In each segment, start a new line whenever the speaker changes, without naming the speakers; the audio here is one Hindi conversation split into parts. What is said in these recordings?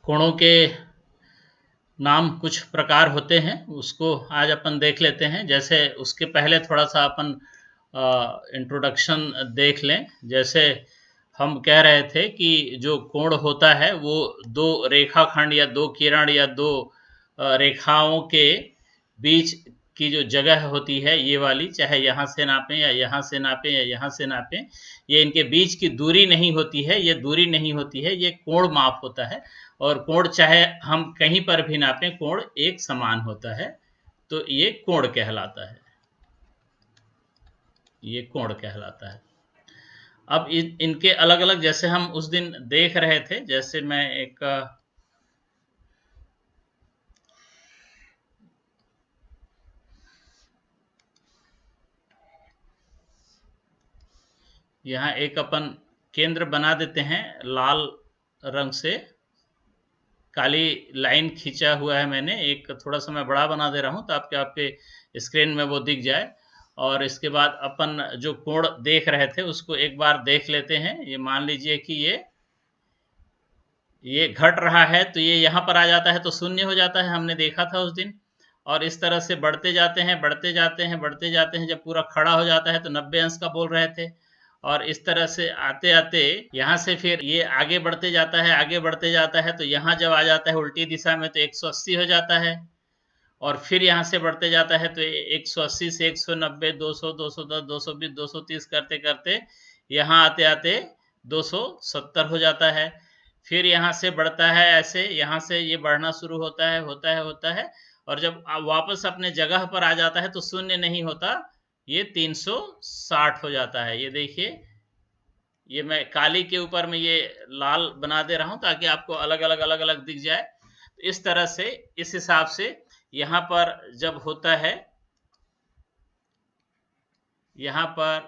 कोणों के नाम कुछ प्रकार होते हैं, उसको आज अपन देख लेते हैं। जैसे उसके पहले थोड़ा सा अपन इंट्रोडक्शन देख लें। जैसे हम कह रहे थे कि जो कोण होता है वो दो रेखाखंड या दो किरण या दो रेखाओं के बीच की जो जगह होती है, ये वाली, चाहे यहाँ से नापें या यहाँ से नापें या यहाँ से नापें, ये इनके बीच की दूरी नहीं होती है, ये दूरी नहीं होती है, ये कोण माप होता है। और कोण चाहे हम कहीं पर भी नापें, कोण एक समान होता है, तो ये कोण कहलाता है, ये कोण कहलाता है। अब इनके अलग अलग, जैसे हम उस दिन देख रहे थे, जैसे मैं एक यहाँ एक अपन केंद्र बना देते हैं लाल रंग से, काली लाइन खींचा हुआ है मैंने, एक थोड़ा सा मैं बड़ा बना दे रहा हूँ तो आपके स्क्रीन में वो दिख जाए। और इसके बाद अपन जो कोण देख रहे थे उसको एक बार देख लेते हैं। ये मान लीजिए कि ये घट रहा है, तो ये यहाँ पर आ जाता है तो शून्य हो जाता है, हमने देखा था उस दिन। और इस तरह से बढ़ते जाते हैं, बढ़ते जाते हैं, बढ़ते जाते हैं, जब पूरा खड़ा हो जाता है तो 90 अंश का बोल रहे थे। और इस तरह से आते आते यहाँ से फिर ये आगे बढ़ते जाता है, आगे बढ़ते जाता है, तो यहाँ जब आ जाता है उल्टी दिशा में तो 180 हो जाता है। और फिर यहाँ से बढ़ते जाता है तो 180 से 190, 200, 210, 220, 230 करते करते यहाँ आते आते 270 हो जाता है। फिर यहाँ से बढ़ता है ऐसे, यहाँ से ये बढ़ना शुरू होता है, होता है, होता है। और जब वापस अपने जगह पर आ जाता है तो शून्य नहीं होता, ये 360 हो जाता है। ये देखिए, ये मैं काली के ऊपर में ये लाल बना दे रहा हूं ताकि आपको अलग अलग अलग अलग दिख जाए। तो इस तरह से, इस हिसाब से यहाँ पर जब होता है, यहाँ पर,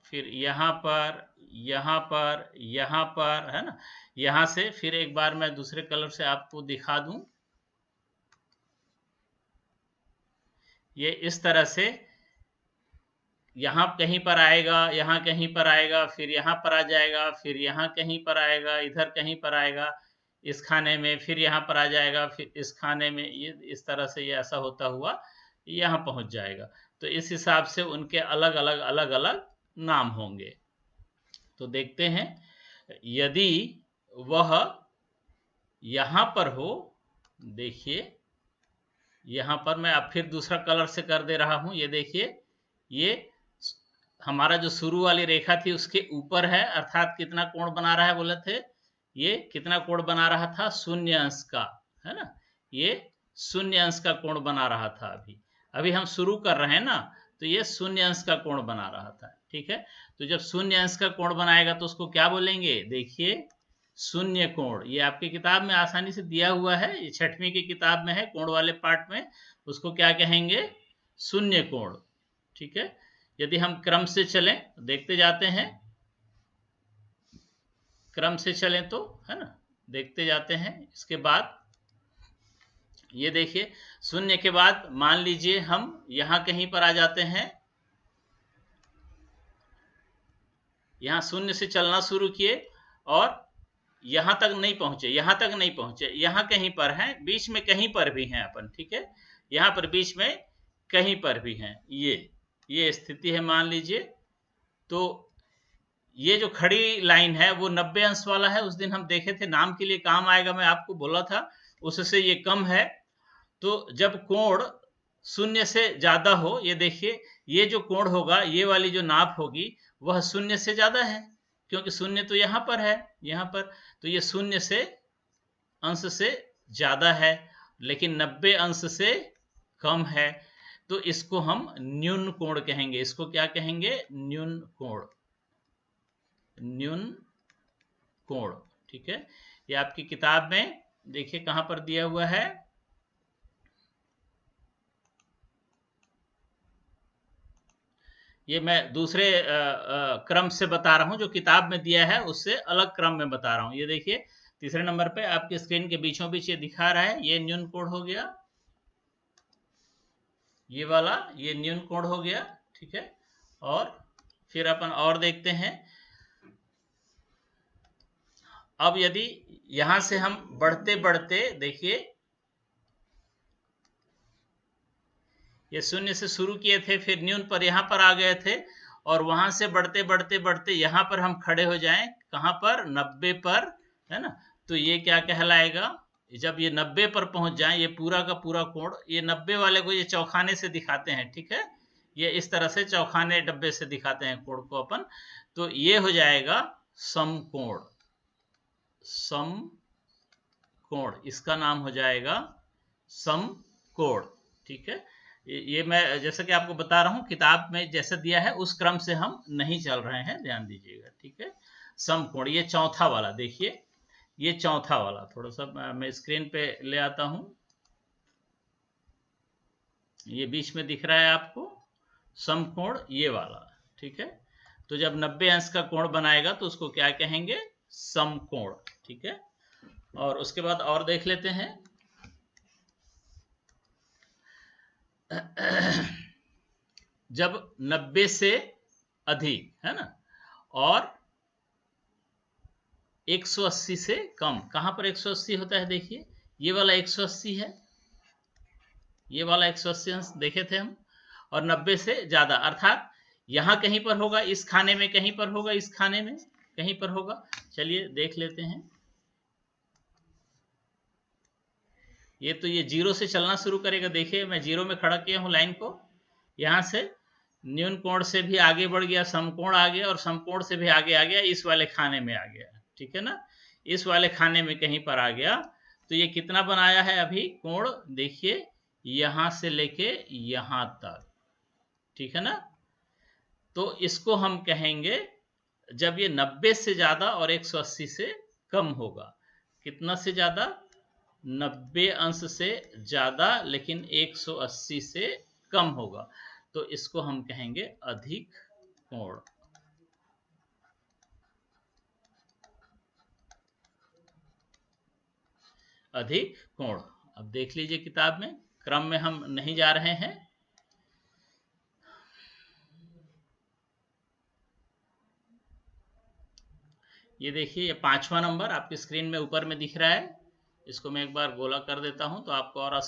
फिर यहाँ पर, यहाँ पर, यहाँ पर, है ना, यहाँ से फिर एक बार मैं दूसरे कलर से आपको दिखा दूं। ये इस तरह से यहाँ कहीं पर आएगा, यहाँ कहीं पर आएगा, फिर यहाँ पर आ जाएगा, फिर यहाँ कहीं पर आएगा, इधर कहीं पर आएगा इस खाने में, फिर यहाँ पर आ जाएगा, फिर इस खाने में, ये इस तरह से ये ऐसा होता हुआ यहाँ पहुंच जाएगा। तो इस हिसाब से उनके अलग अलग अलग अलग नाम होंगे। तो देखते हैं, यदि वह यहाँ पर हो, देखिए यहाँ पर मैं अब फिर दूसरा कलर से कर दे रहा हूँ। ये देखिए, ये हमारा जो शुरू वाली रेखा थी उसके ऊपर है, अर्थात कितना कोण बना रहा है बोले थे, ये कितना कोण बना रहा था, शून्य अंश का, है ना, ये शून्य अंश का कोण बना रहा था। अभी अभी हम शुरू कर रहे हैं ना, तो ये शून्य अंश का कोण बना रहा था, ठीक है। तो जब शून्य अंश का कोण बनाएगा तो उसको क्या बोलेंगे, देखिए, शून्य कोण। ये आपकी किताब में आसानी से दिया हुआ है, ये 6वीं की किताब में है, कोण वाले पार्ट में। उसको क्या कहेंगे, शून्य कोण, ठीक है। यदि हम क्रम से चलें, देखते जाते हैं, क्रम से चलें तो, है ना, देखते जाते हैं। इसके बाद ये देखिए, शून्य के बाद मान लीजिए हम यहां कहीं पर आ जाते हैं, यहां शून्य से चलना शुरू किए और यहां तक नहीं पहुंचे, यहां तक नहीं पहुंचे, यहां कहीं पर हैं, बीच में कहीं पर भी हैं अपन, ठीक है, यहां पर बीच में कहीं पर भी हैं, ये स्थिति है मान लीजिए। तो ये जो खड़ी लाइन है वो 90 अंश वाला है, उस दिन हम देखे थे, नाम के लिए काम आएगा, मैं आपको बोला था, उससे ये कम है। तो जब कोण शून्य से ज्यादा हो, ये देखिए, ये जो कोण होगा, ये वाली जो नाप होगी वह शून्य से ज्यादा है, क्योंकि शून्य तो यहाँ पर है, यहाँ पर, तो ये शून्य से अंश से ज्यादा है, लेकिन 90 अंश से कम है। तो इसको हम न्यून कोण कहेंगे। इसको क्या कहेंगे, न्यून कोण, न्यून कोण, ठीक है। ये आपकी किताब में देखिए कहां पर दिया हुआ है, ये मैं दूसरे क्रम से बता रहा हूं, जो किताब में दिया है उससे अलग क्रम में बता रहा हूं। ये देखिए, तीसरे नंबर पे आपकी स्क्रीन के बीचों बीच ये दिखा रहा है, ये न्यून कोण हो गया, ये वाला, ये न्यून कोण हो गया, ठीक है। और फिर अपन और देखते हैं, अब यदि यहां से हम बढ़ते बढ़ते देखिए, ये शून्य से शुरू किए थे, फिर न्यून पर यहां पर आ गए थे, और वहां से बढ़ते बढ़ते बढ़ते यहां पर हम खड़े हो जाएं, कहां पर, 90 पर, है ना। तो ये क्या कहलाएगा, जब ये 90 पर पहुंच जाए, ये पूरा का पूरा कोण, ये 90 वाले को ये चौखाने से दिखाते हैं, ठीक है, ये इस तरह से चौखाने डब्बे से दिखाते हैं कोण को अपन, तो ये हो जाएगा समकोण। समकोण, इसका नाम हो जाएगा समकोण, ठीक है। ये मैं जैसा कि आपको बता रहा हूं, किताब में जैसा दिया है उस क्रम से हम नहीं चल रहे हैं, ध्यान दीजिएगा, ठीक है। समकोण, ये चौथा वाला देखिए, ये चौथा वाला, थोड़ा सा मैं स्क्रीन पे ले आता हूं, ये बीच में दिख रहा है आपको समकोण, ये वाला, ठीक है। तो जब 90 अंश का कोण बनाएगा तो उसको क्या कहेंगे, समकोण, ठीक है। और उसके बाद और देख लेते हैं जब 90 से अधिक, है ना, और 180 से कम, कहां पर 180 होता है, देखिए ये वाला 180 है, ये वाला 180 अंश देखे थे हम, और 90 से ज्यादा, अर्थात यहां कहीं पर होगा, इस खाने में कहीं पर होगा, इस खाने में कहीं पर होगा। चलिए देख लेते हैं, ये तो ये जीरो से चलना शुरू करेगा, देखिए मैं जीरो में खड़ा किया हूं लाइन को, यहां से न्यून कोण से भी आगे बढ़ गया, समकोण आ गया, और समकोण से भी आगे आ गया, इस वाले खाने में आ गया, ठीक है ना, इस वाले खाने में कहीं पर आ गया। तो ये कितना बनाया है अभी कोण, देखिए यहां से लेके यहां तक, ठीक है ना। तो इसको हम कहेंगे, जब ये 90 से ज्यादा और 180 से कम होगा, कितना से ज्यादा, 90 अंश से ज्यादा लेकिन 180 से कम होगा, तो इसको हम कहेंगे अधिक कोण। अधिक कोण, अब देख लीजिए किताब में, क्रम में हम नहीं जा रहे हैं। ये देखिए, ये 5वां नंबर आपकी स्क्रीन में ऊपर में दिख रहा है, इसको मैं एक बार गोला कर देता हूं तो आपको और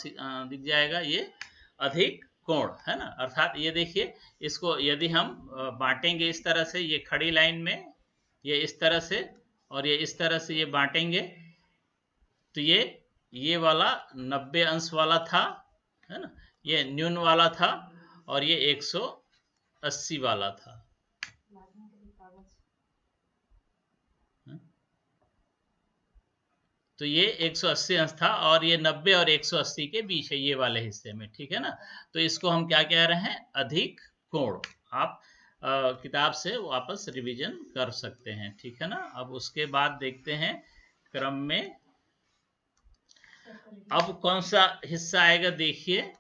दिख जाएगा, ये अधिक कोण है ना। अर्थात ये देखिए, इसको यदि हम बांटेंगे इस तरह से, ये खड़ी लाइन में, ये इस तरह से, और ये इस तरह से ये बांटेंगे, तो ये वाला 90 अंश वाला था, है ना, ये न्यून वाला था, और ये 180 वाला था। तो ये 180 अंश था, और ये 90 और 180 के बीच है, ये वाले हिस्से में, ठीक है ना। तो इसको हम क्या कह रहे हैं, अधिक कोण। आप किताब से वापस रिवीजन कर सकते हैं, ठीक है ना। अब उसके बाद देखते हैं क्रम में, अब कौन सा हिस्सा आएगा, देखिए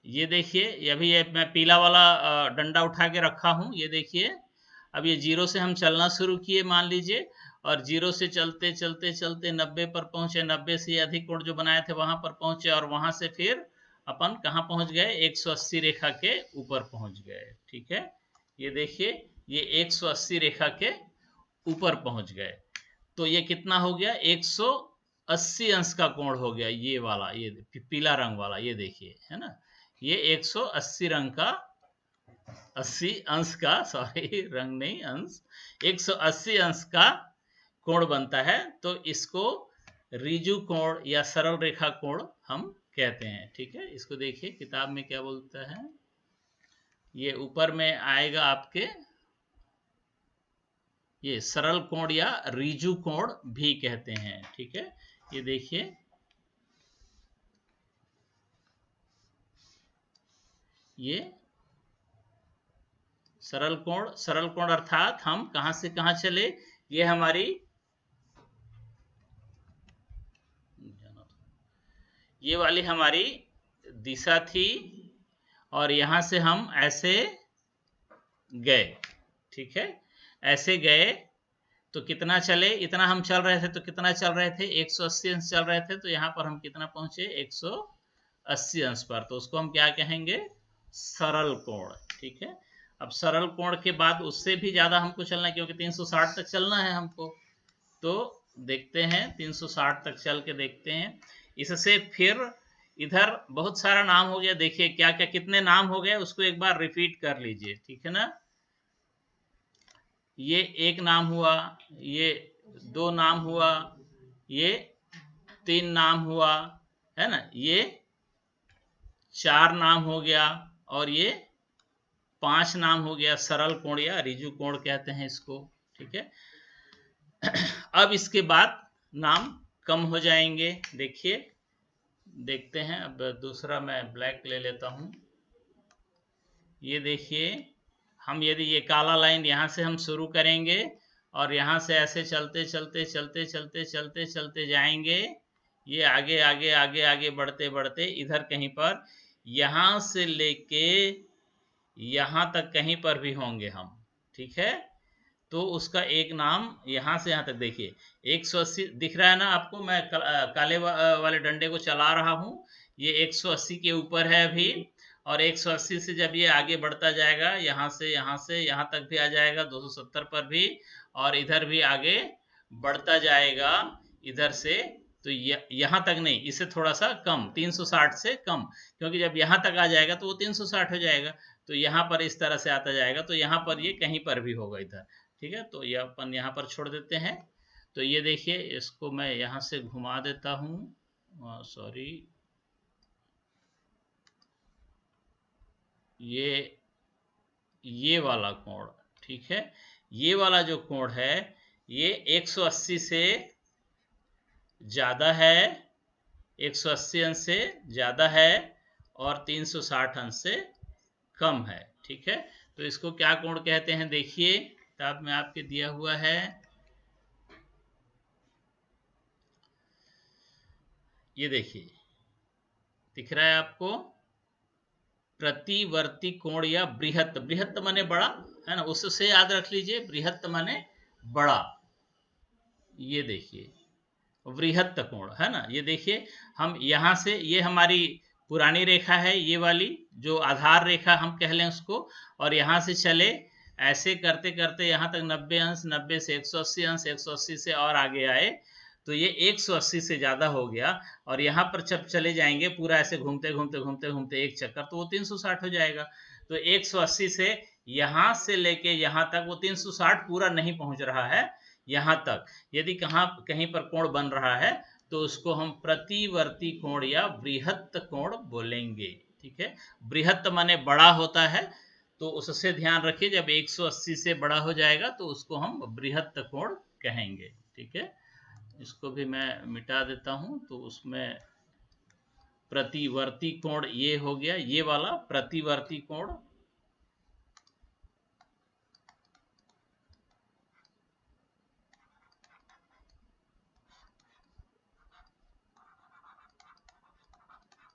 ये देखिए, अभी ये मैं पीला वाला डंडा उठा के रखा हूं, ये देखिए, अब ये जीरो से हम चलना शुरू किए मान लीजिए, और जीरो से चलते चलते चलते 90 पर पहुंचे, 90 से अधिक कोण जो बनाए थे वहां पर पहुंचे, और वहां से फिर अपन कहां पहुंच गए, 180 रेखा के ऊपर पहुंच गए, ठीक है। ये देखिए, ये 180 रेखा के ऊपर पहुंच गए, तो ये कितना हो गया, 180 अंश का कोण हो गया, ये वाला, ये पीला रंग वाला, ये देखिए, है ना, ये 180 रंग का, 80 अंश का, सॉरी रंग नहीं अंश, 180 अंश का कोण बनता है। तो इसको ऋजु कोण या सरल रेखा कोण हम कहते हैं, ठीक है। इसको देखिए किताब में क्या बोलता है, ये ऊपर में आएगा आपके, ये सरल कोण या ऋजु कोण भी कहते हैं, ठीक है। ये देखिए, ये सरल कोण अर्थात हम कहां से कहां चले, ये हमारी, ये वाली हमारी दिशा थी, और यहां से हम ऐसे गए, ठीक है, ऐसे गए, तो कितना चले, इतना हम चल रहे थे, तो कितना चल रहे थे, 180 अंश चल रहे थे, तो यहां पर हम कितना पहुंचे, 180 अंश पर, तो उसको हम क्या कहेंगे, सरल कोण, ठीक है। अब सरल कोण के बाद उससे भी ज्यादा हमको चलना है, क्योंकि 360 तक चलना है हमको। तो देखते हैं 360 तक चल के देखते हैं। इससे फिर इधर बहुत सारा नाम हो गया, देखिए क्या क्या कितने नाम हो गए उसको एक बार रिपीट कर लीजिए, ठीक है ना। ये एक नाम हुआ, ये दो नाम हुआ, ये तीन नाम हुआ, है ना, ये चार नाम हो गया, और ये पांच नाम हो गया। सरल कोण या ऋजु कोण कहते हैं इसको, ठीक है। अब इसके बाद नाम कम हो जाएंगे, देखिए देखते हैं। अब दूसरा मैं ब्लैक ले लेता हूं। ये देखिए, हम यदि ये काला लाइन यहां से हम शुरू करेंगे और यहां से ऐसे चलते चलते चलते चलते चलते चलते जाएंगे, ये आगे आगे आगे आगे बढ़ते बढ़ते इधर कहीं पर यहां से लेके यहां तक कहीं पर भी होंगे हम, ठीक है। तो उसका एक नाम यहां से यहां तक देखिए 180 दिख रहा है ना आपको, मैं काले वाले डंडे को चला रहा हूं, ये 180 के ऊपर है अभी, और 180 से जब ये आगे बढ़ता जाएगा यहां से यहां तक भी आ जाएगा 270 पर भी, और इधर भी आगे बढ़ता जाएगा इधर से। तो यहां तक नहीं, इससे थोड़ा सा कम, 360 से कम, क्योंकि जब यहां तक आ जाएगा तो वो 360 हो जाएगा। तो यहाँ पर इस तरह से आता जाएगा, तो यहाँ पर ये कहीं पर भी होगा इधर, ठीक है। तो ये अपन यहाँ पर छोड़ देते हैं। तो ये देखिए, इसको मैं यहाँ से घुमा देता हूँ, सॉरी, ये वाला कोण, ठीक है। ये वाला जो कोण है ये 180 से ज्यादा है, 180 अंश से ज्यादा है, और 360 अंश से कम है, ठीक है। तो इसको क्या कोण कहते हैं, देखिए किताब में आपके दिया हुआ है, ये देखिए दिख रहा है आपको, प्रतिवर्ती कोण या बृहत्त, बृहत्त माने बड़ा, है ना, उससे याद रख लीजिए, बृहत्त माने बड़ा। ये देखिए बृहत्त कोण, है ना। ये देखिए हम यहां से, ये हमारी पुरानी रेखा है, ये वाली जो आधार रेखा हम कह लें उसको, और यहां से चले ऐसे करते करते यहां तक 90 अंश, 90 से 180 अंश, 180 से और आगे आए, तो ये 180 से ज्यादा हो गया। और यहाँ पर जब चले जाएंगे पूरा ऐसे घूमते घूमते घूमते घूमते एक चक्कर, तो वो 360 हो जाएगा। तो 180 से यहां से लेके यहां तक वो 360 पूरा नहीं पहुंच रहा है यहां तक। यदि कहीं पर कोण बन रहा है तो उसको हम प्रतिवर्ती कोण या बृहत्त कोण बोलेंगे, ठीक है। बृहत्त माने बड़ा होता है, तो उससे ध्यान रखिए, जब 180 से बड़ा हो जाएगा तो उसको हम बृहत्त कोण कहेंगे, ठीक है। इसको भी मैं मिटा देता हूं, तो उसमें प्रतिवर्ती कोण ये हो गया, ये वाला प्रतिवर्ती कोण,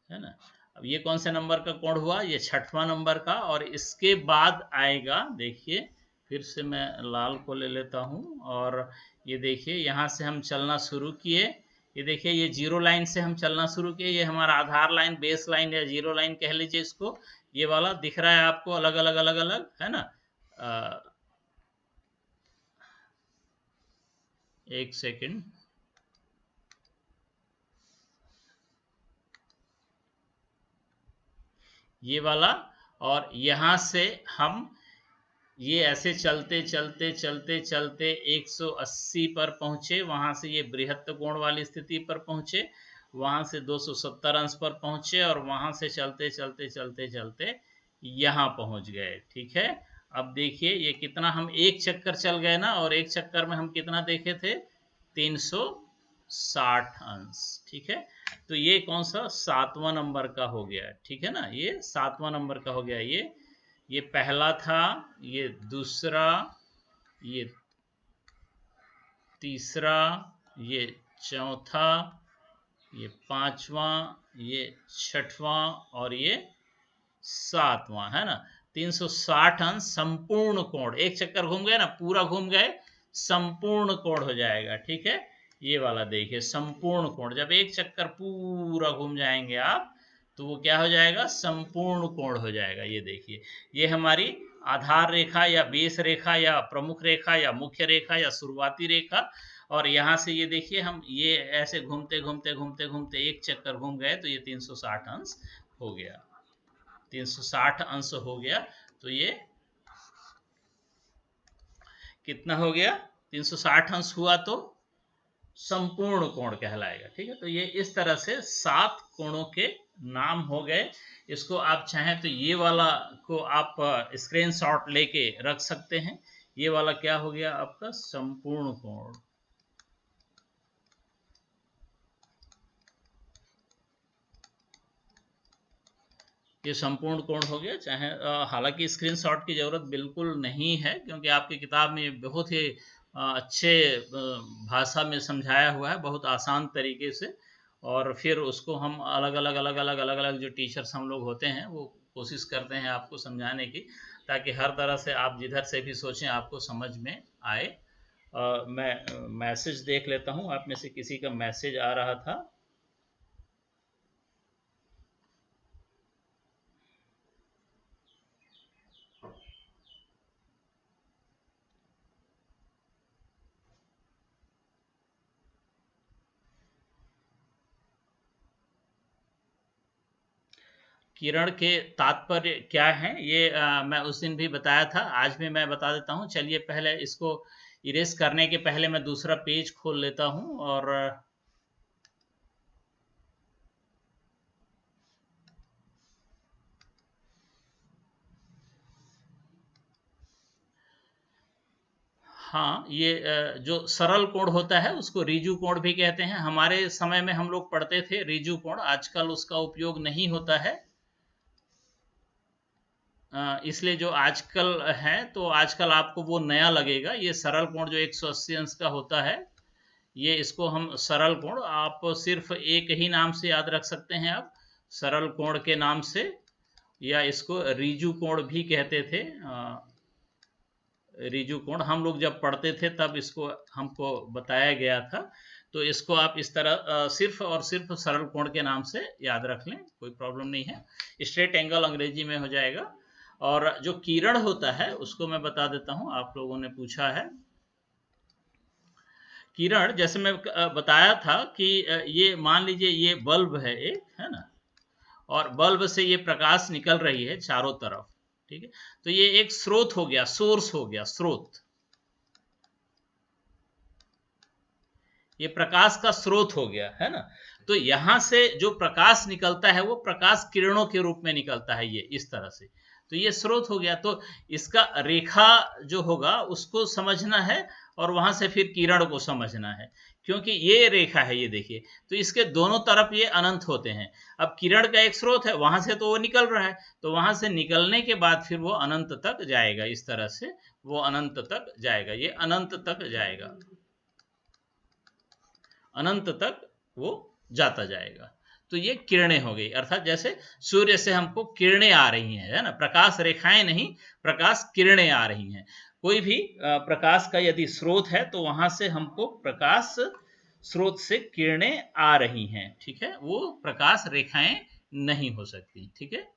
है ना। अब ये कौन से नंबर का कोण हुआ, ये 6वां नंबर का। और इसके बाद आएगा, देखिए फिर से मैं लाल को ले लेता हूं, और ये देखिए यहां से हम चलना शुरू किए, ये देखिए ये जीरो लाइन से हम चलना शुरू किए, ये हमारा आधार लाइन, बेस लाइन या जीरो लाइन कह लीजिए इसको। ये वाला दिख रहा है आपको, अलग अलग अलग अलग, है ना। एक सेकंड, ये वाला, और यहां से हम ये ऐसे चलते चलते चलते चलते 180 पर पहुंचे, वहां से ये बृहत्त कोण वाली स्थिति पर पहुंचे, वहां से 270 अंश पर पहुंचे, और वहां से चलते चलते चलते चलते यहां पहुंच गए, ठीक है। अब देखिए ये कितना, हम एक चक्कर चल गए ना, और एक चक्कर में हम कितना देखे थे, 360 अंश, ठीक है। तो ये कौन सा 7वां नंबर का हो गया, ठीक है ना, ये 7वां नंबर का हो गया। ये पहला था, ये दूसरा, ये तीसरा, ये चौथा, ये पांचवा, ये छठवां, और ये 7वां, है ना। 360 अंश संपूर्ण कोण, एक चक्कर घूम गए ना, पूरा घूम गए, संपूर्ण कोण हो जाएगा, ठीक है। ये वाला देखिए संपूर्ण कोण, जब एक चक्कर पूरा घूम जाएंगे आप तो वो क्या हो जाएगा, संपूर्ण कोण हो जाएगा। ये देखिए ये हमारी आधार रेखा या बेस रेखा या प्रमुख रेखा या मुख्य रेखा या शुरुआती रेखा, और यहाँ से ये देखिए हम ये ऐसे घूमते घूमते घूमते घूमते एक चक्कर घूम गए तो ये 360 अंश हो गया, 360 अंश हो गया। तो ये कितना हो गया, 360 अंश हुआ तो संपूर्ण कोण कहलाएगा। ठीक है, तो ये इस तरह से 7 कोणों के नाम हो गए। इसको आप चाहें तो ये वाला को आप स्क्रीनशॉट लेके रख सकते हैं। ये वाला क्या हो गया आपका संपूर्ण कोण। ये संपूर्ण कोण हो गया। चाहे हालांकि स्क्रीनशॉट की जरूरत बिल्कुल नहीं है, क्योंकि आपकी किताब में बहुत ही अच्छे भाषा में समझाया हुआ है, बहुत आसान तरीके से। और फिर उसको हम अलग अलग जो टीचर्स हम लोग होते हैं वो कोशिश करते हैं आपको समझाने की, ताकि हर तरह से आप जिधर से भी सोचें आपको समझ में आए। मैं मैसेज देख लेता हूँ, आप में से किसी का मैसेज आ रहा था। किरण के तात्पर्य क्या है ये मैं उस दिन भी बताया था, आज भी मैं बता देता हूँ। चलिए पहले इसको इरेज करने के पहले मैं दूसरा पेज खोल लेता हूँ। और हाँ, ये जो सरल कोण होता है उसको रिजु कोण भी कहते हैं। हमारे समय में हम लोग पढ़ते थे रिजु कोण, आजकल उसका उपयोग नहीं होता है। इसलिए जो आजकल है तो आजकल आपको वो नया लगेगा। ये सरल कोण जो 180 अंश का होता है, ये इसको हम सरल कोण, आप सिर्फ एक ही नाम से याद रख सकते हैं आप, सरल कोण के नाम से, या इसको रिजु कोण भी कहते थे। रिजु कोण हम लोग जब पढ़ते थे तब इसको हमको बताया गया था। तो इसको आप इस तरह सिर्फ और सिर्फ सरल कोण के नाम से याद रख लें, कोई प्रॉब्लम नहीं है। स्ट्रेट एंगल अंग्रेजी में हो जाएगा। और जो किरण होता है उसको मैं बता देता हूं, आप लोगों ने पूछा है। किरण जैसे मैं बताया था कि ये मान लीजिए ये बल्ब है एक, है ना, और बल्ब से ये प्रकाश निकल रही है चारों तरफ। ठीक है, तो ये एक स्रोत हो गया, सोर्स हो गया, स्रोत। ये प्रकाश का स्रोत हो गया, है ना। तो यहां से जो प्रकाश निकलता है वो प्रकाश किरणों के रूप में निकलता है, ये इस तरह से। तो ये स्रोत हो गया। तो इसका रेखा जो होगा उसको समझना है और वहां से फिर किरण को समझना है, क्योंकि ये रेखा है, ये देखिए, तो इसके दोनों तरफ ये अनंत होते हैं। अब किरण का एक स्रोत है, वहां से तो वो निकल रहा है, तो वहां से निकलने के बाद फिर वो अनंत तक जाएगा, इस तरह से वो अनंत तक जाएगा, ये अनंत तक जाएगा, अनंत तक वो जाता जाएगा। तो ये किरणें हो गई, अर्थात जैसे सूर्य से हमको किरणें आ रही हैं, है ना, प्रकाश रेखाएं नहीं, प्रकाश किरणें आ रही हैं। कोई भी प्रकाश का यदि स्रोत है तो वहां से हमको प्रकाश स्रोत से किरणें आ रही हैं। ठीक है, वो प्रकाश रेखाएं नहीं हो सकती। ठीक है,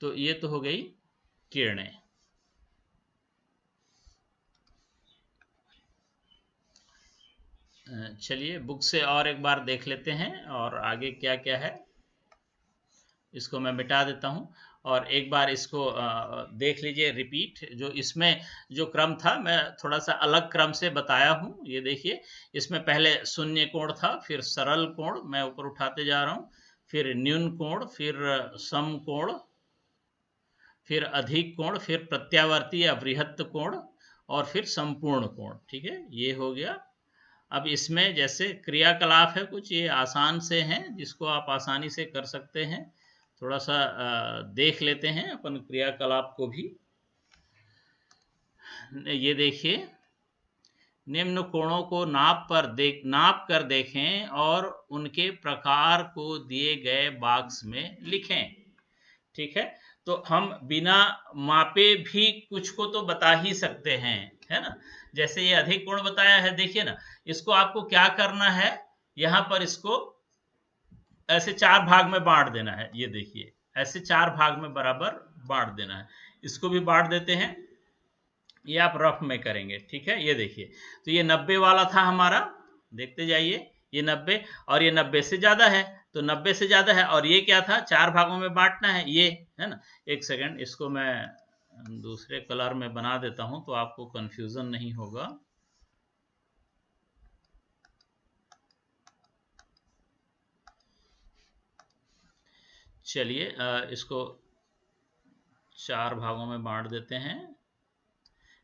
तो ये तो हो गई किरणें। चलिए बुक से और एक बार देख लेते हैं और आगे क्या क्या है। इसको मैं मिटा देता हूं और एक बार इसको देख लीजिए रिपीट। जो इसमें जो क्रम था मैं थोड़ा सा अलग क्रम से बताया हूं। ये देखिए, इसमें पहले शून्य कोण था, फिर सरल कोण मैं ऊपर उठाते जा रहा हूं, फिर न्यून कोण, फिर सम कोण, फिर अधिक कोण, फिर प्रत्यावर्ती या बृहत्त कोण, और फिर संपूर्ण कोण। ठीक है, ये हो गया। अब इसमें जैसे क्रियाकलाप है कुछ, ये आसान से हैं जिसको आप आसानी से कर सकते हैं। थोड़ा सा देख लेते हैं अपन क्रियाकलाप को भी। ये देखिए, निम्न कोणों को नाप कर देखें और उनके प्रकार को दिए गए बॉक्स में लिखें। ठीक है, तो हम बिना मापे भी कुछ को तो बता ही सकते हैं, है ना। जैसे ये अधिक कोण बताया है, देखिए ना, इसको आपको क्या करना है, यहां पर इसको ऐसे 4 भाग में बांट देना है। ये देखिए, ऐसे 4 भाग में बराबर बांट देना है। इसको भी बांट देते हैं, ये आप रफ में करेंगे, ठीक है। ये देखिए, तो ये 90 वाला था हमारा, देखते जाइए, ये 90 और ये 90 से ज्यादा है, तो 90 से ज्यादा है, और ये क्या था, 4 भागों में बांटना है, ये है ना। एक सेकंड, इसको मैं दूसरे कलर में बना देता हूं तो आपको कंफ्यूजन नहीं होगा। चलिए इसको 4 भागों में बांट देते हैं,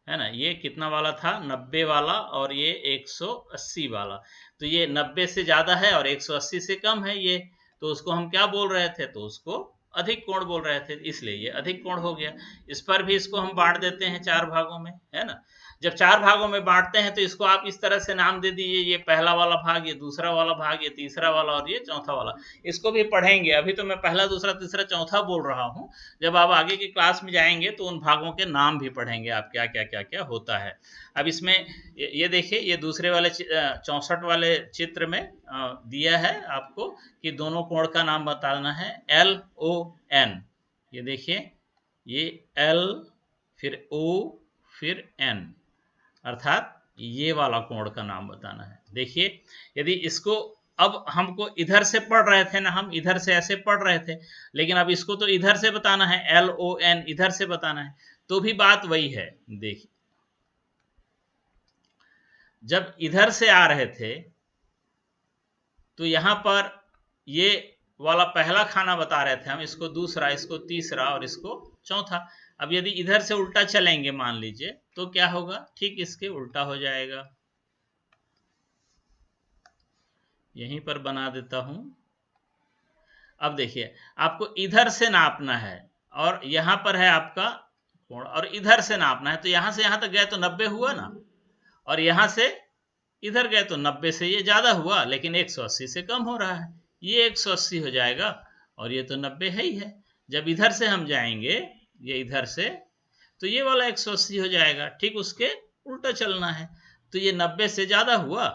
है ना। ये कितना वाला था, 90 वाला, और ये 180 वाला। तो ये 90 से ज्यादा है और 180 से कम है ये, तो उसको हम क्या बोल रहे थे, तो उसको अधिक कोण बोल रहे थे, इसलिए ये अधिक कोण हो गया। इस पर भी इसको हम बांट देते हैं 4 भागों में, है ना। जब 4 भागों में बांटते हैं तो इसको आप इस तरह से नाम दे दीजिए, ये पहला वाला भाग, ये दूसरा वाला भाग, ये तीसरा वाला और ये चौथा वाला। इसको भी पढ़ेंगे, अभी तो मैं पहला दूसरा तीसरा चौथा बोल रहा हूँ। जब आप आगे की क्लास में जाएंगे तो उन भागों के नाम भी पढ़ेंगे आप, क्या क्या क्या क्या होता है। अब इसमें ये देखिए, ये दूसरे वाले 64 वाले चित्र में दिया है आपको कि दोनों कोण का नाम बताना है, LON। ये देखिए, ये L फिर O फिर N, अर्थात ये वाला कोण का नाम बताना है। देखिए, यदि इसको अब हमको इधर से पढ़ रहे थे ना, हम इधर से ऐसे पढ़ रहे थे, लेकिन अब इसको तो इधर से बताना है, LON इधर से बताना है, तो भी बात वही है। देखिए, जब इधर से आ रहे थे तो यहां पर ये वाला पहला खाना बता रहे थे हम, इसको दूसरा, इसको तीसरा और इसको चौथा। अब यदि इधर से उल्टा चलेंगे मान लीजिए, तो क्या होगा, ठीक इसके उल्टा हो जाएगा। यहीं पर बना देता हूं। अब देखिए, आपको इधर से नापना है और यहां पर है आपका कोण, और इधर से नापना है, तो यहां से यहां तक गए तो 90 हुआ ना, और यहां से इधर गए तो 90 से ये ज्यादा हुआ, लेकिन 180 से कम हो रहा है, ये 180 हो जाएगा, और ये तो 90 है ही है। जब इधर से हम जाएंगे, ये इधर से, तो ये वाला 180 हो जाएगा, ठीक उसके उल्टा चलना है, तो ये 90 से ज्यादा हुआ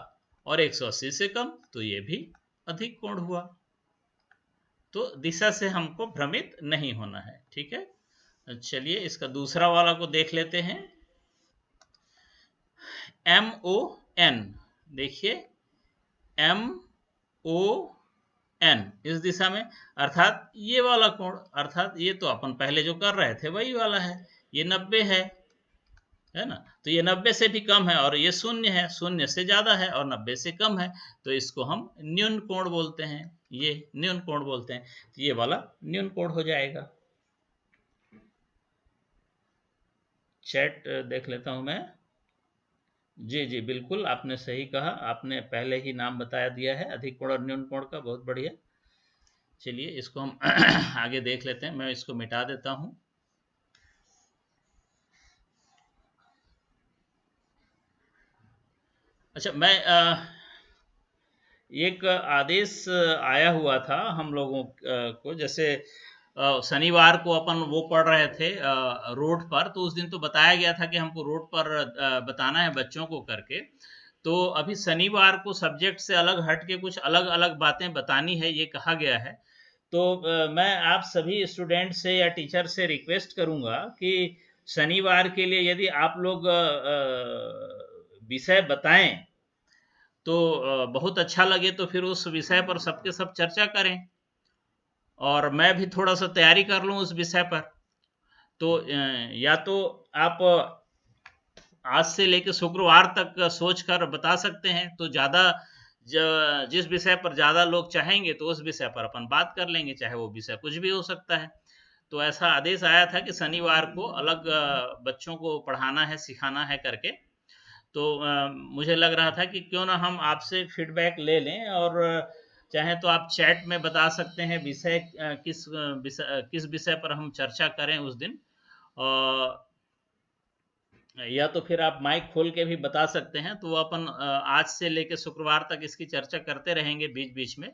और 180 से कम, तो ये भी अधिक कोण हुआ। तो दिशा से हमको भ्रमित नहीं होना है, ठीक है। चलिए इसका दूसरा वाला को देख लेते हैं, MON। देखिए, MON इस दिशा में, अर्थात ये वाला कोण, अर्थात ये तो अपन पहले जो कर रहे थे वही वाला है, ये 90 है ना। तो ये 90 से भी कम है, और ये शून्य है, शून्य से ज्यादा है और 90 से कम है, तो इसको हम न्यून कोण बोलते हैं, ये न्यून कोण बोलते हैं, तो ये वाला न्यून कोण हो जाएगा। चैट देख लेता हूं मैं। जी जी बिल्कुल, आपने सही कहा, आपने पहले ही नाम बताया दिया है अधिक कोण और न्यून कोण का, बहुत बढ़िया। चलिए इसको हम आगे देख लेते हैं, मैं इसको मिटा देता हूं। अच्छा, मैं एक आदेश आया हुआ था हम लोगों को, जैसे शनिवार को अपन वो पढ़ रहे थे रोड पर, तो उस दिन तो बताया गया था कि हमको रोड पर बताना है बच्चों को करके। तो अभी शनिवार को सब्जेक्ट से अलग हट के कुछ अलग अलग बातें बतानी है, ये कहा गया है। तो मैं आप सभी स्टूडेंट से या टीचर से रिक्वेस्ट करूंगा कि शनिवार के लिए यदि आप लोग विषय बताएं तो बहुत अच्छा लगे, तो फिर उस विषय पर सबके सब चर्चा करें, और मैं भी थोड़ा सा तैयारी कर लूं उस विषय पर। तो या तो आप आज से लेकर शुक्रवार तक सोच कर बता सकते हैं, तो ज़्यादा जिस विषय पर ज़्यादा लोग चाहेंगे तो उस विषय पर अपन बात कर लेंगे, चाहे वो विषय कुछ भी हो सकता है। तो ऐसा आदेश आया था कि शनिवार को अलग बच्चों को पढ़ाना है, सिखाना है करके। तो मुझे लग रहा था कि क्यों ना हम आपसे फीडबैक ले लें, और चाहे तो आप चैट में बता सकते हैं विषय किस विषय पर हम चर्चा करें उस दिन, या तो फिर आप माइक खोल के भी बता सकते हैं, तो अपन आज से लेकर शुक्रवार तक इसकी चर्चा करते रहेंगे बीच बीच में,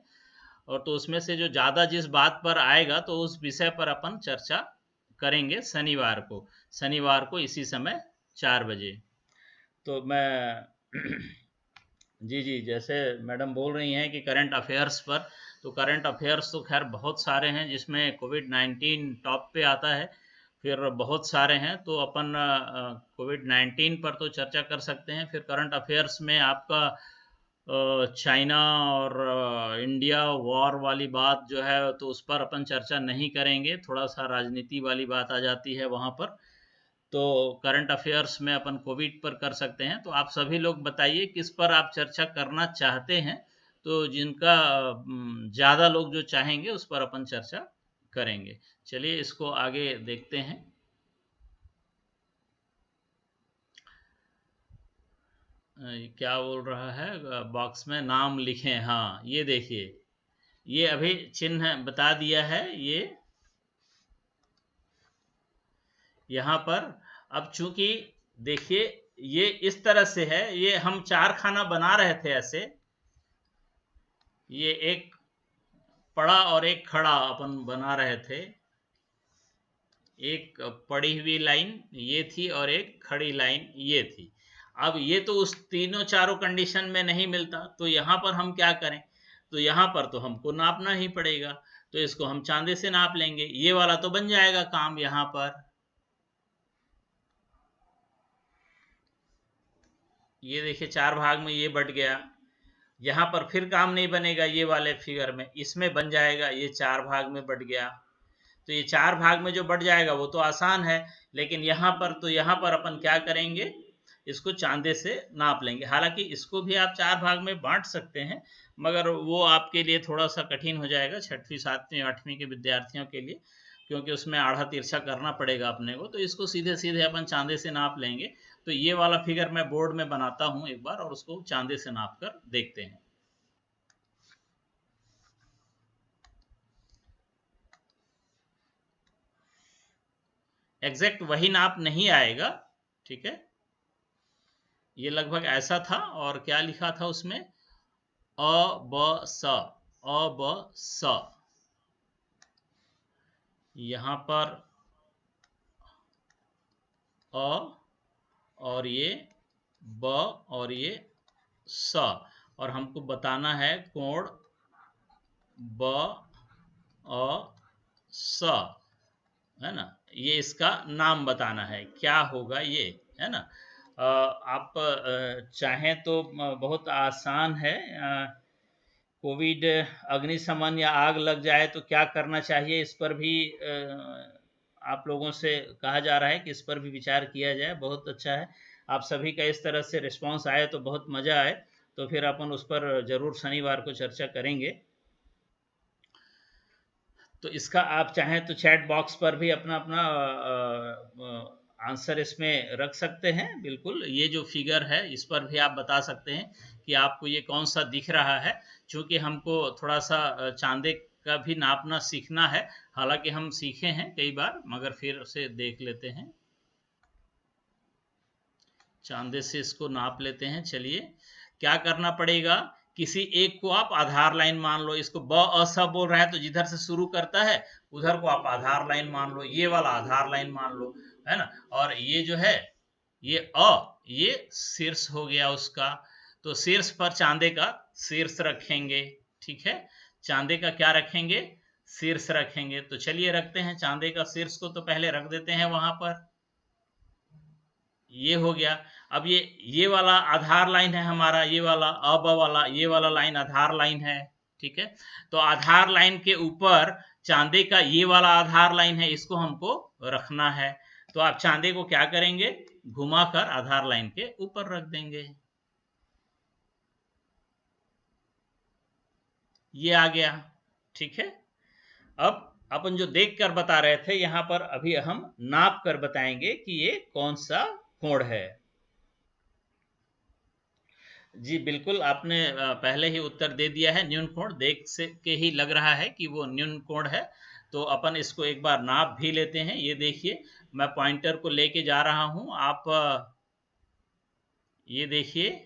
और तो उसमें से जो ज़्यादा जिस बात पर आएगा तो उस विषय पर अपन चर्चा करेंगे शनिवार को इसी समय 4 बजे। तो मैं जी जी, जैसे मैडम बोल रही हैं कि करंट अफेयर्स पर, तो करंट अफेयर्स तो खैर बहुत सारे हैं जिसमें कोविड-19 टॉप पे आता है। फिर बहुत सारे हैं, तो अपन कोविड-19 पर तो चर्चा कर सकते हैं। फिर करंट अफेयर्स में आपका चाइना और इंडिया वॉर वाली बात जो है, तो उस पर अपन चर्चा नहीं करेंगे, थोड़ा-सा राजनीति वाली बात आ जाती है वहाँ पर। तो करंट अफेयर्स में अपन कोविड पर कर सकते हैं। तो आप सभी लोग बताइए किस पर आप चर्चा करना चाहते हैं, तो जिनका ज़्यादा लोग जो चाहेंगे उस पर अपन चर्चा करेंगे। चलिए इसको आगे देखते हैं। क्या बोल रहा है बॉक्स में, नाम लिखें। हाँ, ये देखिए, ये अभी चिन्ह बता दिया है ये यहाँ पर। अब चूंकि देखिए ये इस तरह से है, ये हम 4 खाना बना रहे थे ऐसे, ये एक पड़ा और एक खड़ा अपन बना रहे थे। एक पड़ी हुई लाइन ये थी और एक खड़ी लाइन ये थी। अब ये तो उस तीनों चारों कंडीशन में नहीं मिलता, तो यहाँ पर हम क्या करें, तो यहाँ पर तो हमको नापना ही पड़ेगा। तो इसको हम चांदे से नाप लेंगे, ये वाला तो बन जाएगा काम यहाँ पर। ये देखिए 4 भाग में ये बट गया, यहाँ पर फिर काम नहीं बनेगा ये वाले फिगर में, इसमें बन जाएगा, ये 4 भाग में बट गया। तो ये 4 भाग में जो बट जाएगा वो तो आसान है, लेकिन यहाँ पर तो यहाँ पर अपन क्या करेंगे, इसको चांदे से नाप लेंगे। हालांकि इसको भी आप 4 भाग में बांट सकते हैं, मगर वो आपके लिए थोड़ा सा कठिन हो जाएगा 6वीं 7वीं 8वीं के विद्यार्थियों के लिए, क्योंकि उसमें आधा तिरछा करना पड़ेगा अपने को। तो इसको सीधे सीधे अपन चांदे से नाप लेंगे। तो ये वाला फिगर मैं बोर्ड में बनाता हूँ एक बार, और उसको चांदे से नाप कर देखते हैं। एग्जैक्ट वही नाप नहीं आएगा, ठीक है। ये लगभग ऐसा था, और क्या लिखा था उसमें, अ ब स, अ ब स। यहाँ पर अ और ये ब और ये स, और हमको बताना है कोण ब अ स, है ना। ये इसका नाम बताना है, क्या होगा ये, है ना। आप चाहें तो बहुत आसान है। कोविड अग्निशमन या आग लग जाए तो क्या करना चाहिए, इस पर भी आप लोगों से कहा जा रहा है कि इस पर भी विचार किया जाए। बहुत अच्छा है, आप सभी का इस तरह से रिस्पांस आए तो बहुत मज़ा आए। तो फिर अपन उस पर ज़रूर शनिवार को चर्चा करेंगे। तो इसका आप चाहें तो चैट बॉक्स पर भी अपना अपना आंसर इसमें रख सकते हैं। बिल्कुल, ये जो फिगर है इस पर भी आप बता सकते हैं कि आपको ये कौन सा दिख रहा है। चूँकि हमको थोड़ा सा चांदे का भी नापना सीखना है, हालांकि हम सीखे हैं कई बार, मगर फिर से देख लेते हैं। चांदे से इसको नाप लेते हैं। चलिए, क्या करना पड़ेगा, किसी एक को आप आधार लाइन मान लो। इसको ब अ स बोल रहा है, तो जिधर से शुरू करता है उधर को आप आधार लाइन मान लो, ये वाला आधार लाइन मान लो, है ना। और ये जो है ये ये शीर्ष हो गया उसका। तो शीर्ष पर चांदे का शीर्ष रखेंगे, ठीक है। चांदे का क्या रखेंगे, शीर्ष रखेंगे। तो चलिए रखते हैं, चांदे का शीर्ष को तो पहले रख देते हैं वहां पर। ये हो गया। अब ये वाला आधार लाइन है हमारा, ये वाला अब वाला, ये वाला लाइन आधार लाइन है, ठीक है। तो आधार लाइन के ऊपर चांदे का ये वाला आधार लाइन है, इसको हमको रखना है। तो आप चांदे को क्या करेंगे, घुमाकर आधार लाइन के ऊपर रख देंगे। ये आ गया, ठीक है। अब अपन जो देख कर बता रहे थे, यहां पर अभी हम नाप कर बताएंगे कि ये कौन सा कोण है। जी बिल्कुल, आपने पहले ही उत्तर दे दिया है। न्यून कोण देख से के ही लग रहा है कि वो न्यून कोण है। तो अपन इसको एक बार नाप भी लेते हैं। ये देखिए, मैं पॉइंटर को लेके जा रहा हूं, आप ये देखिए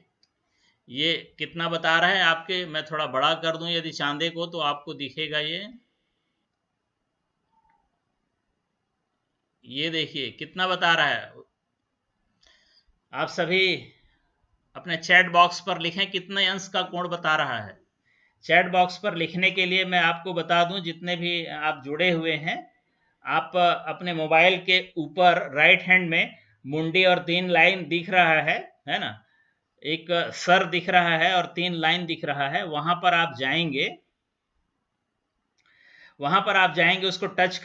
ये कितना बता रहा है आपके। मैं थोड़ा बड़ा कर दूं यदि चांदे को, तो आपको दिखेगा ये देखिए कितना बता रहा है। आप सभी अपने चैट बॉक्स पर लिखें कितने अंश का कोण बता रहा है। चैट बॉक्स पर लिखने के लिए मैं आपको बता दूं, जितने भी आप जुड़े हुए हैं, आप अपने मोबाइल के ऊपर राइट हैंड में मुंडी और 3 लाइन दिख रहा है ना, एक सर दिख रहा है और 3 लाइन दिख रहा है, वहां पर आप जाएंगे, उसको टच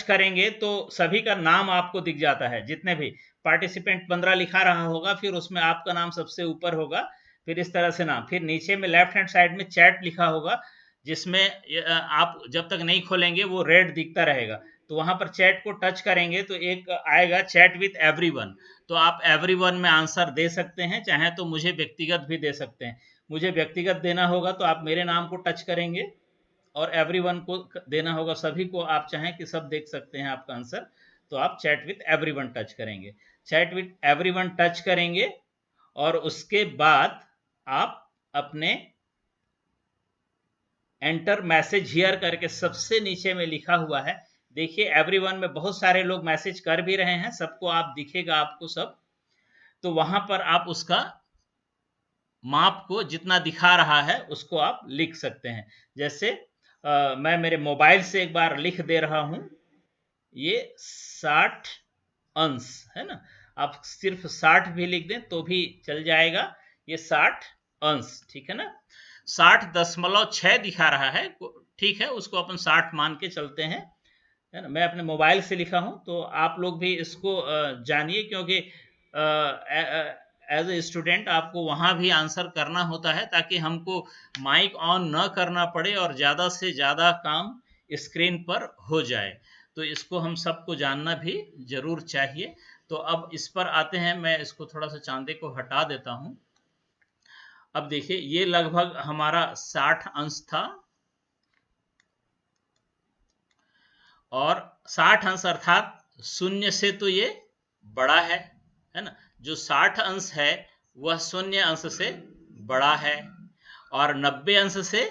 करेंगे, तो सभी का नाम आपको दिख जाता है, जितने भी पार्टिसिपेंट 15 लिखा रहा होगा, फिर उसमें आपका नाम सबसे ऊपर होगा, फिर इस तरह से नाम, फिर नीचे में लेफ्ट हैंड साइड में चैट लिखा होगा, जिसमें आप जब तक नहीं खोलेंगे वो रेड दिखता रहेगा, तो वहां पर चैट को टच करेंगे तो एक आएगा चैट विथ एवरीवन, तो आप एवरीवन में आंसर दे सकते हैं, चाहे तो मुझे व्यक्तिगत भी दे सकते हैं, मुझे व्यक्तिगत देना होगा तो आप मेरे नाम को टच करेंगे और एवरीवन को देना होगा, सभी को आप चाहें कि सब देख सकते हैं आपका आंसर, तो आप चैट विथ एवरीवन टच करेंगे, चैट विथ एवरीवन टच करेंगे और उसके बाद आप अपने एंटर मैसेज हियर करके सबसे नीचे में लिखा हुआ है, देखिए एवरीवन में बहुत सारे लोग मैसेज कर भी रहे हैं, सबको आप दिखेगा आपको सब, तो वहां पर आप उसका माप को जितना दिखा रहा है उसको आप लिख सकते हैं, जैसे मैं मेरे मोबाइल से एक बार लिख दे रहा हूं, ये 60 अंश है ना, आप सिर्फ 60 भी लिख दें तो भी चल जाएगा, ये 60 अंश, ठीक है ना, 60.6 दिखा रहा है, ठीक है, उसको अपन 60 मान के चलते हैं, है ना, मैं अपने मोबाइल से लिखा हूं, तो आप लोग भी इसको जानिए, क्योंकि एज ए स्टूडेंट आपको वहां भी आंसर करना होता है, ताकि हमको माइक ऑन न करना पड़े और ज़्यादा से ज़्यादा काम स्क्रीन पर हो जाए, तो इसको हम सबको जानना भी जरूर चाहिए। तो अब इस पर आते हैं, मैं इसको थोड़ा सा चांदे को हटा देता हूं। अब देखिए ये लगभग हमारा 60 अंश था, और 60 अंश अर्थात शून्य से तो ये बड़ा है ना, जो 60 अंश है वह शून्य अंश से बड़ा है, और 90 अंश से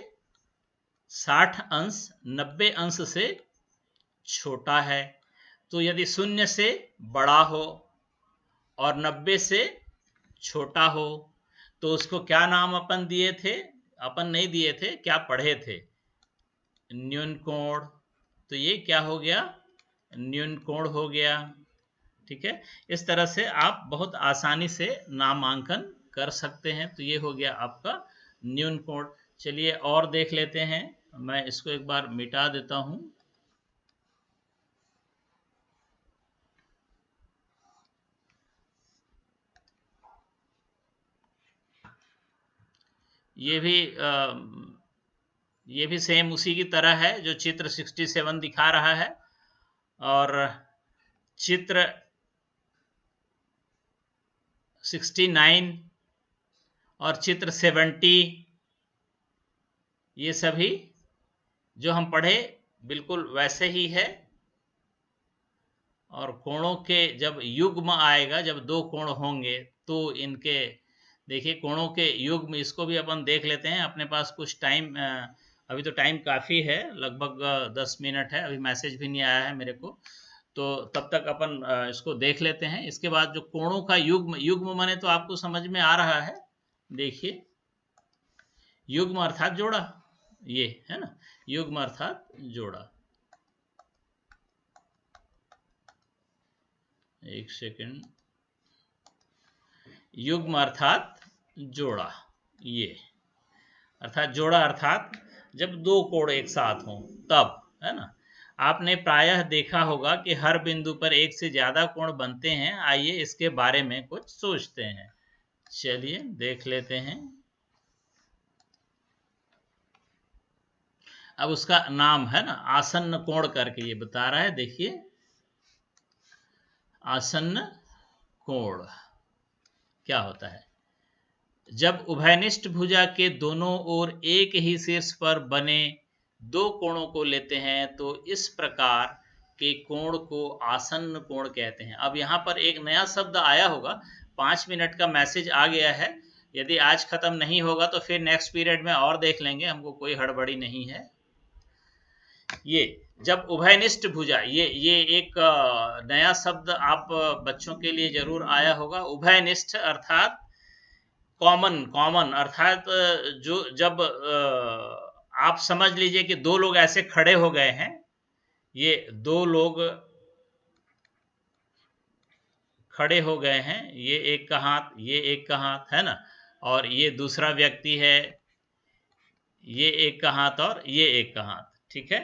60 अंश 90 अंश से छोटा है, तो यदि शून्य से बड़ा हो और 90 से छोटा हो तो उसको क्या नाम अपन दिए थे, अपन नहीं दिए थे, क्या पढ़े थे, न्यून कोण, तो ये क्या हो गया, न्यून कोण हो गया, ठीक है, इस तरह से आप बहुत आसानी से नामांकन कर सकते हैं, तो ये हो गया आपका न्यून कोण। चलिए और देख लेते हैं, मैं इसको एक बार मिटा देता हूं, ये भी सेम उसी की तरह है जो चित्र 67 दिखा रहा है, और चित्र 69 और चित्र 70, ये सभी जो हम पढ़े बिल्कुल वैसे ही है, और कोणों के जब युग्म आएगा, जब दो कोण होंगे तो इनके, देखिए कोणों के युग्म, इसको भी अपन देख लेते हैं, अपने पास कुछ टाइम, अभी तो टाइम काफ़ी है, लगभग 10 मिनट है, अभी मैसेज भी नहीं आया है मेरे को, तो तब तक अपन इसको देख लेते हैं। इसके बाद जो कोणों का युग्म, युग्म माने तो आपको समझ में आ रहा है, देखिए युग्म अर्थात जोड़ा, ये है ना, युग्म अर्थात जोड़ा, एक सेकंड, युग्म अर्थात जोड़ा, ये अर्थात जोड़ा अर्थात जब दो कोण एक साथ हों तब, है ना, आपने प्रायः देखा होगा कि हर बिंदु पर एक से ज्यादा कोण बनते हैं, आइए इसके बारे में कुछ सोचते हैं, चलिए देख लेते हैं। अब उसका नाम है ना आसन्न कोण करके ये बता रहा है, देखिए आसन्न कोण क्या होता है, जब उभयनिष्ठ भुजा के दोनों ओर एक ही शीर्ष पर बने दो कोणों को लेते हैं तो इस प्रकार के कोण को आसन्न कोण कहते हैं। अब यहाँ पर एक नया शब्द आया होगा, 5 मिनट का मैसेज आ गया है, यदि आज खत्म नहीं होगा तो फिर नेक्स्ट पीरियड में और देख लेंगे, हमको कोई हड़बड़ी नहीं है। ये जब उभयनिष्ठ भुजा, ये एक नया शब्द आप बच्चों के लिए जरूर आया होगा, उभयनिष्ठ अर्थात कॉमन, कॉमन अर्थात जो जब आप समझ लीजिए कि दो लोग ऐसे खड़े हो गए हैं ये दो लोग खड़े हो गए हैं, ये एक का हाथ, ये एक का हाथ, है ना, और ये दूसरा व्यक्ति है, ये एक का हाथ और ये एक का हाथ, ठीक है।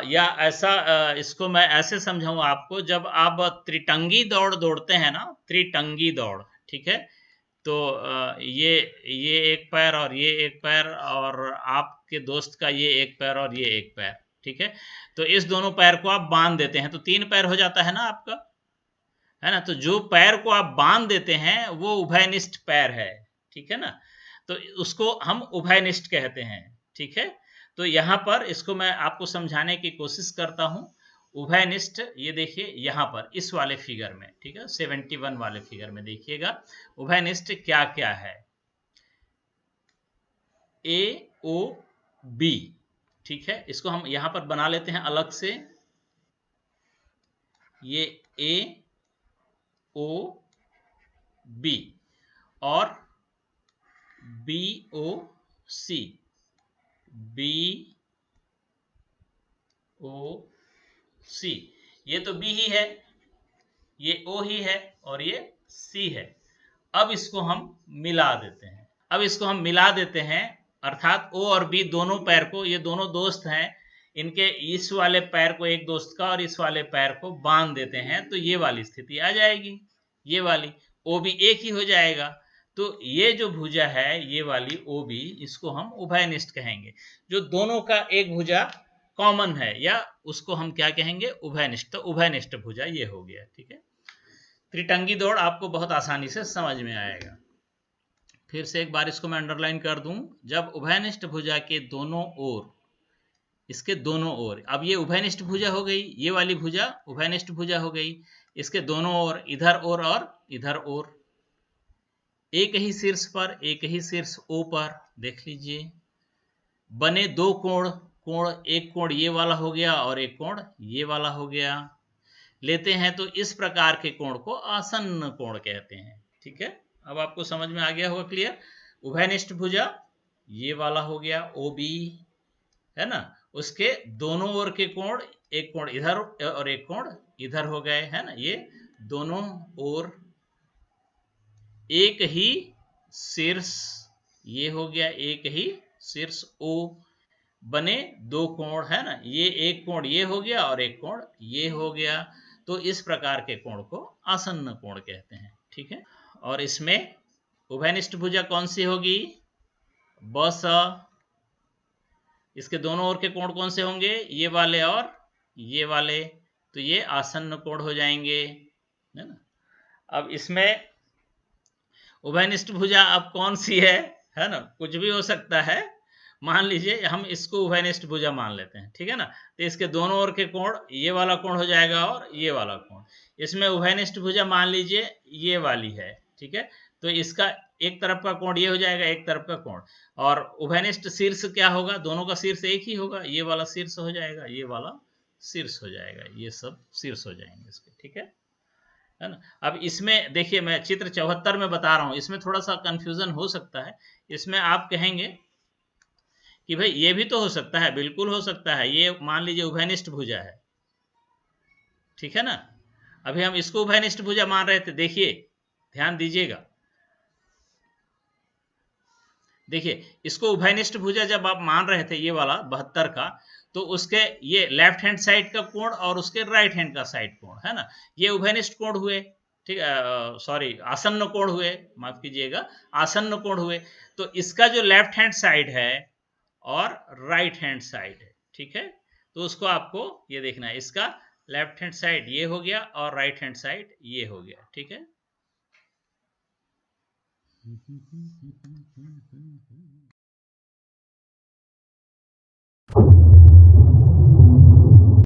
या ऐसा इसको मैं ऐसे समझाऊं आपको, जब आप त्रिटंगी दौड़ दौड़ते हैं ना, त्रिटंगी दौड़, ठीक है, तो ये एक पैर और ये एक पैर और आपके दोस्त का ये एक पैर और ये एक पैर, ठीक है, तो इस दोनों पैर को आप बांध देते हैं तो 3 पैर हो जाता है ना आपका, है ना। तो जो पैर को आप बांध देते हैं वो उभयनिष्ठ पैर है, ठीक है ना, तो उसको हम उभयनिष्ठ कहते हैं, ठीक है। तो यहां पर इसको मैं आपको समझाने की कोशिश करता हूं। उभयनिष्ठ, ये देखिए यहां पर इस वाले फिगर में, ठीक है, 71 वाले फिगर में देखिएगा उभयनिष्ठ क्या क्या है। ए ओ बी, ठीक है, इसको हम यहां पर बना लेते हैं अलग से। ये ए ओ बी और बी ओ सी, बी ओ सी, ये तो बी ही है, ये ओ ही है और ये सी है। अब इसको हम मिला देते हैं, अब इसको हम मिला देते हैं, अर्थात ओ और बी दोनों पैर को, ये दोनों दोस्त हैं, इनके इस वाले पैर को एक दोस्त का और इस वाले पैर को बांध देते हैं तो ये वाली स्थिति आ जाएगी, ये वाली ओ बी एक ही हो जाएगा। तो ये जो भुजा है ये वाली ओ बी, इसको हम उभयनिष्ठ कहेंगे, जो दोनों का एक भुजा कॉमन है, या उसको हम क्या कहेंगे, उभयनिष्ठ। तो उभयनिष्ठ भुजा ये हो गया, ठीक है। त्रिटंगी दौड़ आपको बहुत आसानी से समझ में आएगा। फिर से एक बार इसको मैं अंडरलाइन कर दूं, जब उभयनिष्ठ भुजा के दोनों ओर, इसके दोनों ओर, अब ये उभयनिष्ठ भुजा हो गई, ये वाली भुजा उभयनिष्ठ भुजा हो गई, इसके दोनों ओर, इधर ओर और इधर ओर, एक ही शीर्ष पर, एक ही शीर्ष ओ पर, देख लीजिए बने दो कोण, कोण एक कोण ये वाला हो गया और एक कोण ये वाला हो गया, लेते हैं तो इस प्रकार के कोण को आसन्न कोण कहते हैं, ठीक है। अब आपको समझ में आ गया होगा क्लियर। उभयनिष्ठ भुजा ये वाला हो गया ओ बी, है ना, उसके दोनों ओर के कोण, एक कोण इधर और एक कोण इधर हो गए, है ना, ये दोनों ओर एक ही शीर्ष, ये हो गया एक ही शीर्ष ओ, बने दो कोण, है ना, ये एक कोण ये हो गया और एक कोण ये हो गया, तो इस प्रकार के कोण को आसन्न कोण कहते हैं, ठीक है। और इसमें उभयनिष्ठ भुजा कौन सी होगी, ब स, इसके दोनों ओर के कोण कौन से होंगे, ये वाले और ये वाले, तो ये आसन्न कोण हो जाएंगे, है ना। अब इसमें उभयनिष्ठ भुजा अब कौन सी है ना, कुछ भी हो सकता है, मान लीजिए हम इसको उभयनिष्ठ भुजा मान लेते हैं, ठीक है ना, तो इसके दोनों ओर के कोण, ये वाला कोण हो जाएगा और ये वाला कोण, इसमें उभयनिष्ठ भुजा मान लीजिए ये वाली है, ठीक है, तो इसका एक तरफ का कोण ये हो जाएगा, एक तरफ का कोण, और उभयनिष्ठ शीर्ष क्या होगा, दोनों का शीर्ष एक ही होगा, ये वाला शीर्ष हो जाएगा, ये वाला शीर्ष हो जाएगा, ये सब शीर्ष हो जाएंगे इसके, ठीक है ना। अब इसमें देखिए मैं चित्र 74 में बता रहा हूं, इसमें थोड़ा सा कंफ्यूजन हो सकता है, इसमें आप कहेंगे कि भाई ये भी तो हो सकता है, बिल्कुल हो सकता है, ये मान लीजिए उभयनिष्ठ भुजा है, ठीक है ना, अभी हम इसको उभयनिष्ठ भुजा मान रहे थे, देखिए ध्यान दीजिएगा, देखिए इसको उभयनिष्ठ भुजा जब आप मान रहे थे, ये वाला 72 का, तो उसके ये लेफ्ट हैंड साइड का कोण और उसके राइट हैंड का साइड कोण, है ना, ये उभयनिष्ठ कोण हुए, ठीक है, सॉरी आसन्न कोण हुए, माफ कीजिएगा, आसन्न कोण हुए। तो इसका जो लेफ्ट हैंड साइड है और राइट हैंड साइड है, ठीक है, तो उसको आपको ये देखना है, इसका लेफ्ट हैंड साइड ये हो गया और राइट हैंड साइड ये हो गया, ठीक है।